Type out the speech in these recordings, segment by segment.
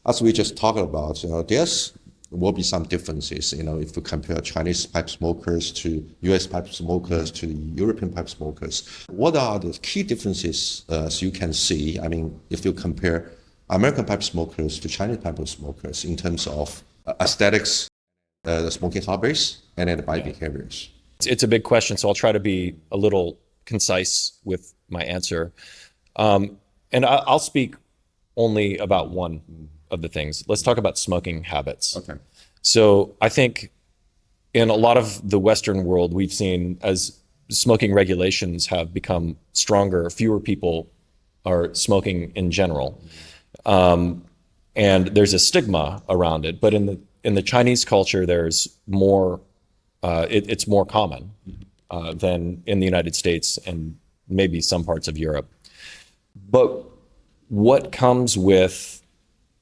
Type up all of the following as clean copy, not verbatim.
as we just talked about, there's will be some differences, if you compare Chinese pipe smokers to US pipe smokers to the European pipe smokers. What are the key differences as you can see? I mean, if you compare American pipe smokers to Chinese pipe smokers in terms of aesthetics, the smoking habits, and then the pipe behaviors. It's a big question, so I'll try to be a little concise with my answer. And I'll speak only about one of the things. Let's talk about smoking habits. Okay. So I think in a lot of the Western world, we've seen as smoking regulations have become stronger, fewer people are smoking in general. And there's a stigma around it. But in the Chinese culture, there's more, it's more common than in the United States and maybe some parts of Europe. But what comes with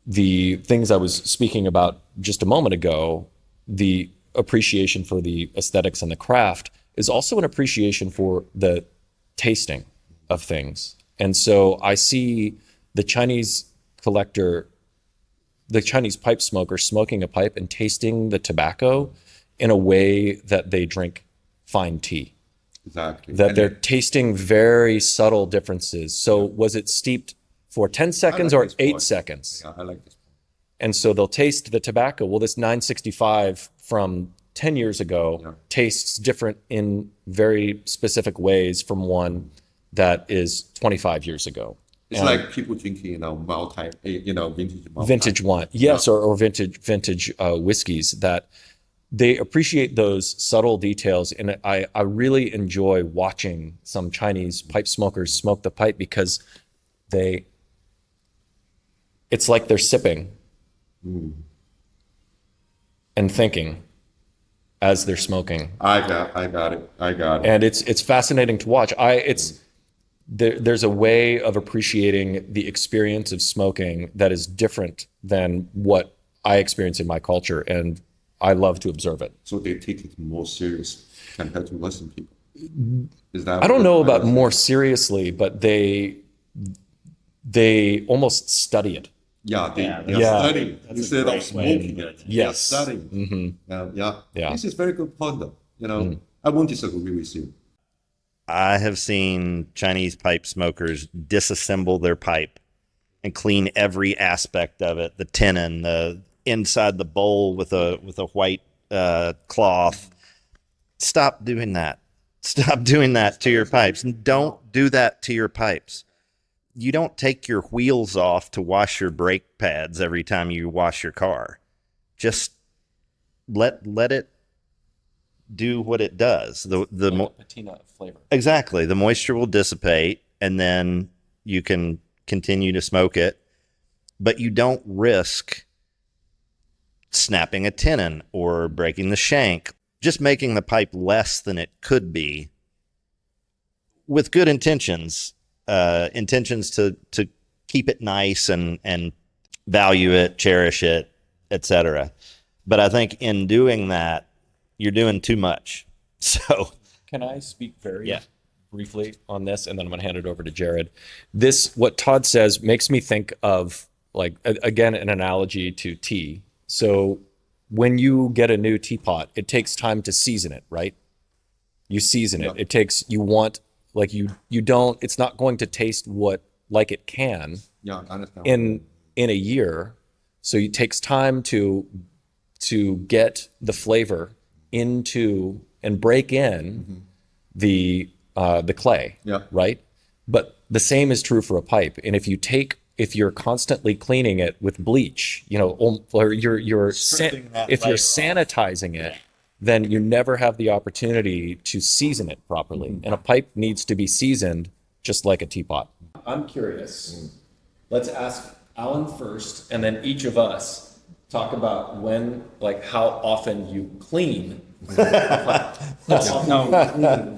the things I was speaking about just a moment ago, the appreciation for the aesthetics and the craft, is also an appreciation for the tasting of things. And so I see the Chinese collector, the Chinese pipe smoker smoking a pipe and tasting the tobacco in a way that they drink fine tea. Exactly. That they're tasting very subtle differences. So was it steeped for 10 seconds or 8 seconds? Yeah, I like this point. And so they'll taste the tobacco. Well, this 965 from 10 years ago tastes different in very specific ways from one that is 25 years ago. It's like people drinking, Maltai, vintage Maltai. Vintage wine, yes, or vintage whiskeys, that they appreciate those subtle details. And I really enjoy watching some Chinese pipe smokers smoke the pipe because it's like they're sipping and thinking as they're smoking. I got it. And it's fascinating to watch. There's a way of appreciating the experience of smoking that is different than what I experience in my culture, and I love to observe it. So they take it more serious compared to Western people. Is that? I don't know about more seriously, but they almost study it. Yeah, they're studying instead of smoking it. Yes. They're studying. Yeah. This is very good point, though. I won't disagree with you. I have seen Chinese pipe smokers disassemble their pipe and clean every aspect of it, the tenon, the inside the bowl with a white cloth. Stop doing that. Stop doing that to your pipes. And don't do that to your pipes. You don't take your wheels off to wash your brake pads every time you wash your car. Just let it do what it does. The patina flavor. Exactly. The moisture will dissipate and then you can continue to smoke it, but you don't risk snapping a tenon or breaking the shank, just making the pipe less than it could be with good intentions to keep it nice and value it, cherish it, etc. But I think in doing that, you're doing too much. So can I speak very briefly on this, and then I'm going to hand it over to Jared. What Todd says makes me think of, like, again, an analogy to tea. So when you get a new teapot, it takes time to season it, right? You season it. It takes, you don't, it's not going to taste like it can in a year. So it takes time to get the flavor into and break in the clay, right? But the same is true for a pipe. And if you're constantly cleaning it with bleach, or if you're sanitizing it, then you never have the opportunity to season it properly. And a pipe needs to be seasoned just like a teapot. I'm curious. Let's ask Alan first, and then each of us talk about how often you clean. No,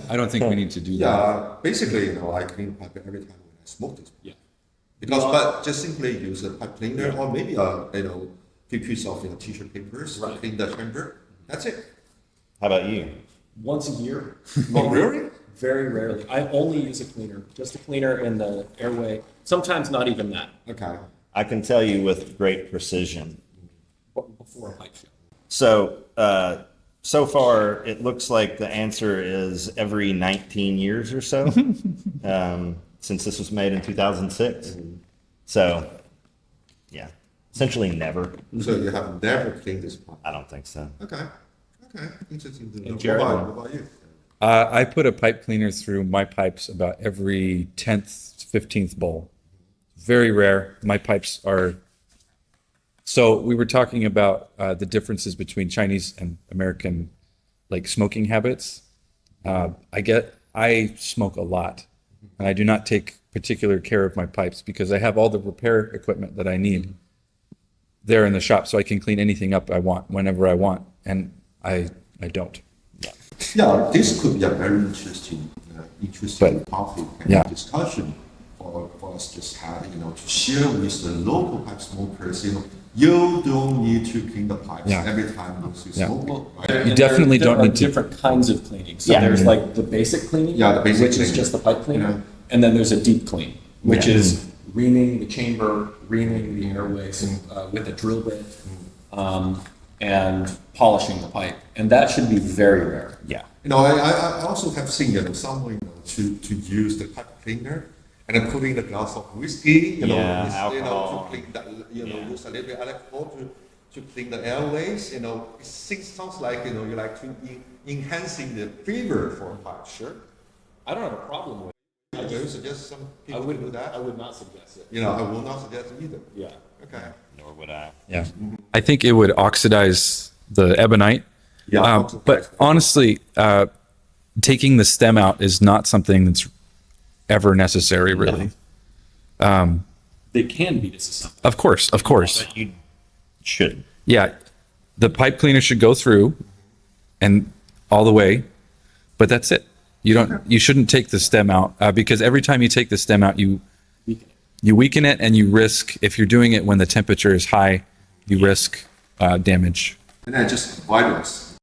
I don't think we need to do that. Yeah, basically, I clean pipe every time when I smoke this. Yeah. But just simply use a pipe cleaner or maybe few pieces of tissue papers to clean the chamber. That's it. how about you? Once a year. Oh, really? Very rarely. I only use a cleaner, just a cleaner in the airway. Sometimes not even that. Okay. I can tell you with great precision. Before a pipe show. So, so far, it looks like the answer is every 19 years or so, since this was made in 2006. So, yeah, essentially never. So you have never cleaned this pipe? I don't think so. Okay. Interesting to know. Jared? What about you? I put a pipe cleaner through my pipes about every 10th, 15th bowl. Very rare. My pipes are. So we were talking about the differences between Chinese and American, like smoking habits. I smoke a lot, and I do not take particular care of my pipes because I have all the repair equipment that I need there in the shop, so I can clean anything up I want whenever I want, and I don't. Yeah, this could be a very interesting topic and yeah. discussion for us just have, to share with the local pipe smokers, you don't need to clean the pipes every time you smoke. Right? You definitely don't need to. Different kinds of cleaning. So there's like the basic cleaning, which is just the pipe cleaner, and then there's a deep clean, which is reaming the chamber, reaming the airways with a drill bit, and polishing the pipe, and that should be very rare. Yeah. I also have seen someone to use the pipe cleaner and then put in a glass of whiskey, alcohol. to clean that, use a little bit of alcohol to clean the airways. It sounds like you like to enhancing the flavor for a pipe. Sure. I don't have a problem with it. Do you suggest some people to do that? I would not suggest it. I will not suggest it either. Yeah. Okay. Nor would I. Yeah, I think it would oxidize the ebonite. Yeah. But honestly, taking the stem out is not something that's ever necessary, really. They can be disassembled. Of course. But you shouldn't. Yeah, the pipe cleaner should go through and all the way, but that's it. You shouldn't take the stem out because every time you take the stem out, you weaken it, and you risk, if you're doing it when the temperature is high, you risk damage. And I just advise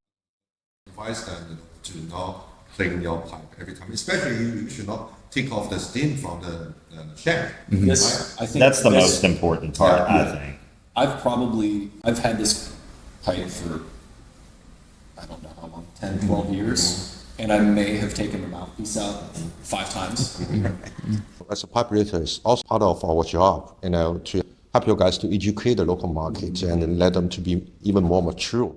them to not clean your pipe every time. Especially you should not take off the steam from the shank. Mm-hmm. This, I think That's the most important part, I think. I've had this pipe for, I don't know how long, 10, 12 years, and I may have taken the mouthpiece out 5 times. As a pipe relator, it's also part of our job, to help you guys to educate the local market and let them to be even more mature.